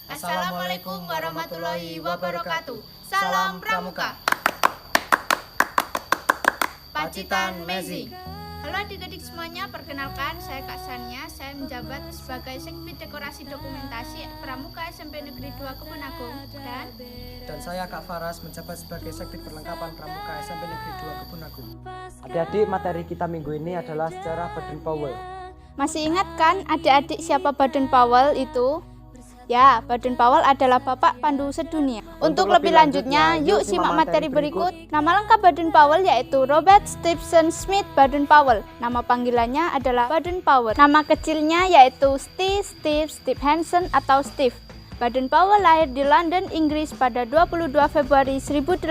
Assalamualaikum warahmatullahi wabarakatuh. Salam Pramuka. Pacitan Mezi. Halo adik-adik semuanya, perkenalkan saya Kak Sania. Saya menjabat sebagai Sekbid Dekorasi Dokumentasi Pramuka SMP Negeri 2 Kebun Agung. Dan saya Kak Faras menjabat sebagai Sekbid Perlengkapan Pramuka SMP Negeri 2 Kebun Agung. Adik-adik, materi kita minggu ini adalah sejarah Baden-Powell. Masih ingat kan adik-adik siapa Baden-Powell itu? Ya, Baden-Powell adalah Bapak Pandu Sedunia. Untuk lebih lanjutnya, yuk simak materi berikut. Nama lengkap Baden-Powell yaitu Robert Stephen Smith Baden-Powell. Nama panggilannya adalah Baden-Powell. Nama kecilnya yaitu Steve Hansen atau Steve. Baden-Powell lahir di London, Inggris pada 22 Februari 1857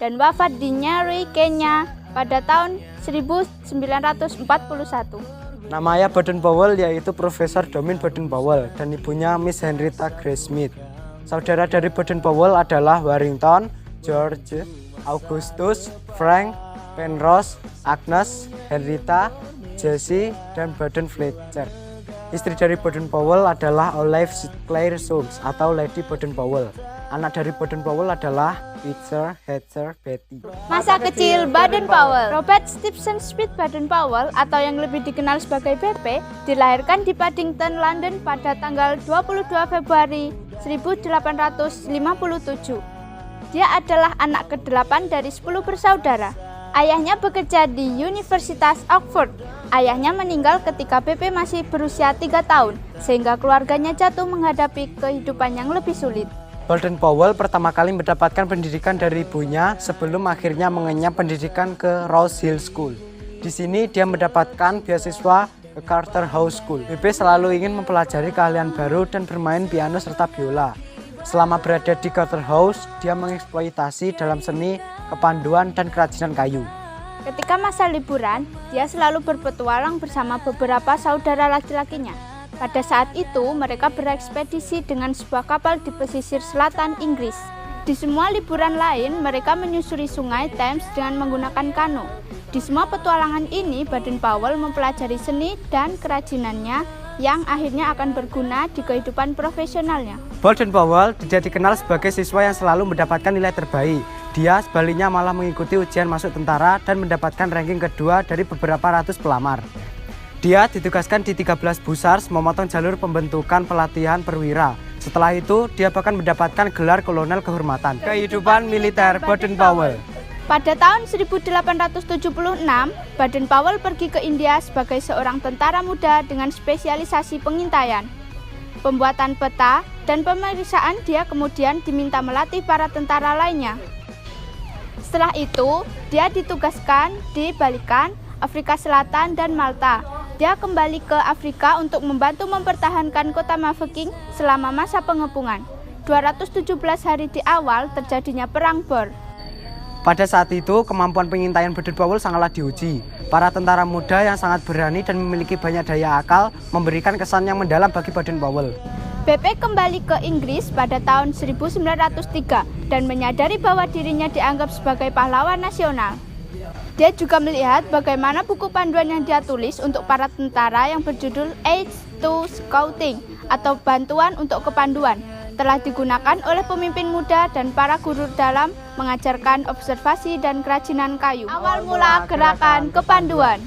dan wafat di Nyeri, Kenya pada tahun 1941. Nama ayah Baden-Powell yaitu Profesor Domin Baden-Powell dan ibunya Miss Henrietta Grace Smith. Saudara dari Baden-Powell adalah Warrington, George, Augustus, Frank, Penrose, Agnes, Henrietta, Jessie, dan Baden-Fletcher. Istri dari Baden-Powell adalah Olive Claire Soames atau Lady Baden-Powell. Anak dari Baden-Powell adalah Peter, Heather, Betty. Masa kecil Baden-Powell. Robert Stephen Smith Baden-Powell atau yang lebih dikenal sebagai BP dilahirkan di Paddington, London pada tanggal 22 Februari 1857. Dia adalah anak ke-8 dari 10 bersaudara. Ayahnya bekerja di Universitas Oxford. Ayahnya meninggal ketika BP masih berusia 3 tahun, sehingga keluarganya jatuh menghadapi kehidupan yang lebih sulit. Baden-Powell pertama kali mendapatkan pendidikan dari ibunya sebelum akhirnya mengenyam pendidikan ke Rose Hill School. Di sini dia mendapatkan beasiswa ke Charterhouse School. BP selalu ingin mempelajari keahlian baru dan bermain piano serta biola. Selama berada di Charterhouse, dia mengeksploitasi dalam seni, kepanduan, dan kerajinan kayu. Ketika masa liburan, dia selalu berpetualang bersama beberapa saudara laki-lakinya. Pada saat itu, mereka berekspedisi dengan sebuah kapal di pesisir selatan Inggris. Di semua liburan lain, mereka menyusuri sungai Thames dengan menggunakan kano. Di semua petualangan ini, Baden-Powell mempelajari seni dan kerajinannya yang akhirnya akan berguna di kehidupan profesionalnya. Baden-Powell tidak dikenal sebagai siswa yang selalu mendapatkan nilai terbaik. Dia sebaliknya malah mengikuti ujian masuk tentara dan mendapatkan ranking kedua dari beberapa ratus pelamar. Dia ditugaskan di 13 Busars memotong jalur pembentukan pelatihan perwira. Setelah itu, dia bahkan mendapatkan gelar kolonel kehormatan. Kehidupan militer Baden-Powell. Pada tahun 1876, Baden-Powell pergi ke India sebagai seorang tentara muda dengan spesialisasi pengintaian, pembuatan peta, dan pemeriksaan. Dia kemudian diminta melatih para tentara lainnya. Setelah itu, dia ditugaskan di Balkan, Afrika Selatan, dan Malta. Dia kembali ke Afrika untuk membantu mempertahankan kota Mafeking selama masa pengepungan. 217 hari di awal terjadinya Perang Boer. Pada saat itu, kemampuan pengintaian Baden-Powell sangatlah diuji. Para tentara muda yang sangat berani dan memiliki banyak daya akal memberikan kesan yang mendalam bagi Baden-Powell. BP kembali ke Inggris pada tahun 1903 dan menyadari bahwa dirinya dianggap sebagai pahlawan nasional. Dia juga melihat bagaimana buku panduan yang dia tulis untuk para tentara yang berjudul Aids to Scouting atau Bantuan untuk Kepanduan telah digunakan oleh pemimpin muda dan para guru dalam mengajarkan observasi dan kerajinan kayu. Awal mula gerakan kepanduan.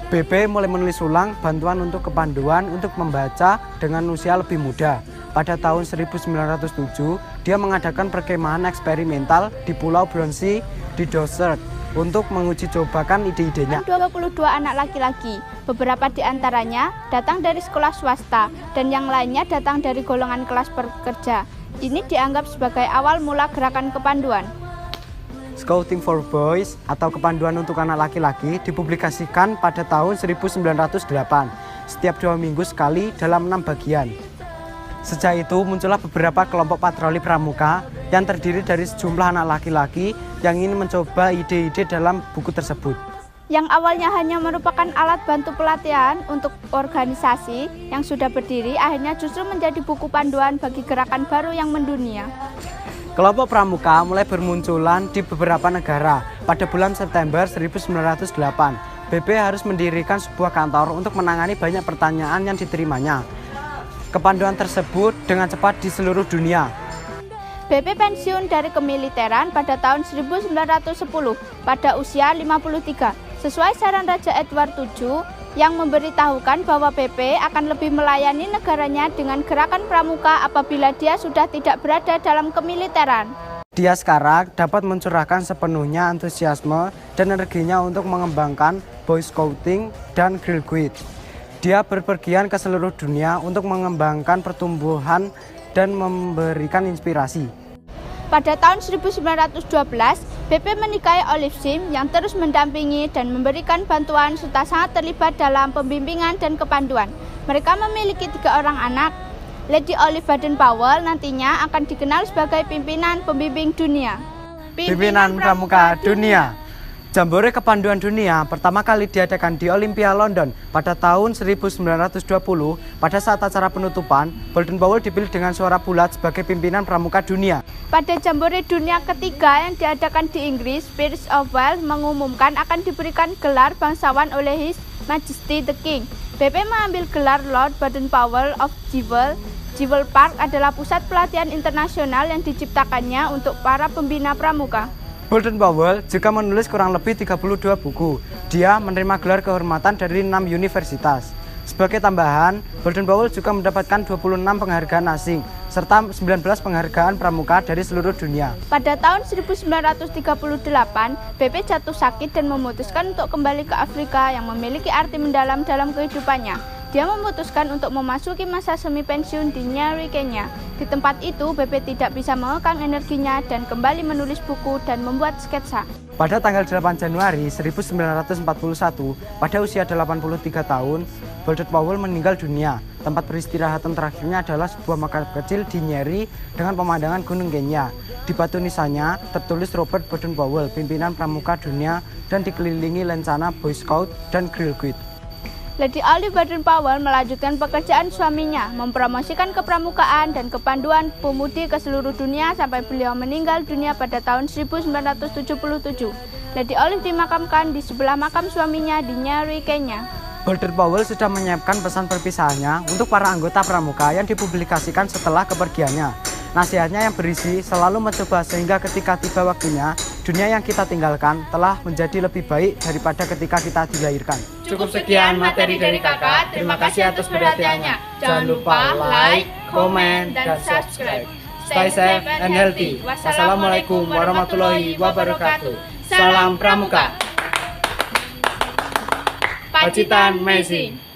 BP mulai menulis ulang bantuan untuk kepanduan untuk membaca dengan usia lebih muda. Pada tahun 1907, dia mengadakan perkemahan eksperimental di Pulau Bronsey di Dorset untuk menguji cobakan ide-idenya. 22 anak laki-laki, beberapa di antaranya datang dari sekolah swasta dan yang lainnya datang dari golongan kelas pekerja. Ini dianggap sebagai awal mula gerakan kepanduan. Scouting for Boys atau kepanduan untuk anak laki-laki dipublikasikan pada tahun 1908, setiap 2 minggu sekali dalam 6 bagian. Sejak itu muncullah beberapa kelompok patroli pramuka yang terdiri dari sejumlah anak laki-laki yang ingin mencoba ide-ide dalam buku tersebut. Yang awalnya hanya merupakan alat bantu pelatihan untuk organisasi yang sudah berdiri, akhirnya justru menjadi buku panduan bagi gerakan baru yang mendunia. Kelompok pramuka mulai bermunculan di beberapa negara. Pada bulan September 1908, BP harus mendirikan sebuah kantor untuk menangani banyak pertanyaan yang diterimanya. kepanduan tersebut dengan cepat di seluruh dunia. BP pensiun dari kemiliteran pada tahun 1910 pada usia 53 sesuai saran Raja Edward VII yang memberitahukan bahwa BP akan lebih melayani negaranya dengan gerakan pramuka apabila dia sudah tidak berada dalam kemiliteran. Dia sekarang dapat mencurahkan sepenuhnya antusiasme dan energinya untuk mengembangkan Boy Scouting dan Girl Guide. Dia berpergian ke seluruh dunia untuk mengembangkan pertumbuhan dan memberikan inspirasi. Pada tahun 1912, BP menikahi Olive Sim yang terus mendampingi dan memberikan bantuan serta sangat terlibat dalam pembimbingan dan kepanduan. Mereka memiliki 3 orang anak. Lady Olive Baden-Powell nantinya akan dikenal sebagai pimpinan pembimbing dunia. Pimpinan Pramuka Dunia. Jambore Kepanduan Dunia pertama kali diadakan di Olympia London pada tahun 1920. Pada saat acara penutupan, Baden-Powell dipilih dengan suara bulat sebagai pimpinan Pramuka Dunia. Pada Jambore Dunia ketiga yang diadakan di Inggris, Prince of Wales mengumumkan akan diberikan gelar bangsawan oleh His Majesty the King. BP mengambil gelar Lord Baden-Powell of Jewel. Jewel Park adalah pusat pelatihan internasional yang diciptakannya untuk para pembina pramuka. Baden-Powell juga menulis kurang lebih 32 buku. Dia menerima gelar kehormatan dari 6 universitas. Sebagai tambahan, Baden-Powell juga mendapatkan 26 penghargaan asing, serta 19 penghargaan pramuka dari seluruh dunia. Pada tahun 1938, BP jatuh sakit dan memutuskan untuk kembali ke Afrika yang memiliki arti mendalam dalam kehidupannya. Dia memutuskan untuk memasuki masa semi pensiun di Nyeri, Kenya. Di tempat itu, BP tidak bisa mengekang energinya dan kembali menulis buku dan membuat sketsa. Pada tanggal 8 Januari 1941, pada usia 83 tahun, Baden-Powell meninggal dunia. Tempat peristirahatan terakhirnya adalah sebuah makam kecil di Nyeri dengan pemandangan Gunung Kenya. Di batu nisannya tertulis Robert Baden-Powell, pimpinan Pramuka Dunia, dan dikelilingi lencana Boy Scout dan Girl Guide. Lady Olive Baden-Powell melanjutkan pekerjaan suaminya, mempromosikan kepramukaan dan kepanduan pemudi ke seluruh dunia sampai beliau meninggal dunia pada tahun 1977. Lady Olive dimakamkan di sebelah makam suaminya di Nyeri, Kenya. Baden-Powell sudah menyiapkan pesan perpisahannya untuk para anggota pramuka yang dipublikasikan setelah kepergiannya. Nasihatnya yang berisi selalu mencoba sehingga ketika tiba waktunya, dunia yang kita tinggalkan telah menjadi lebih baik daripada ketika kita dilahirkan. Cukup sekian materi dari kakak. Terima kasih atas perhatiannya. Jangan lupa like, komen, dan subscribe. Stay safe and healthy. Wassalamualaikum warahmatullahi wabarakatuh. Salam Pramuka. Pacitan Amazing.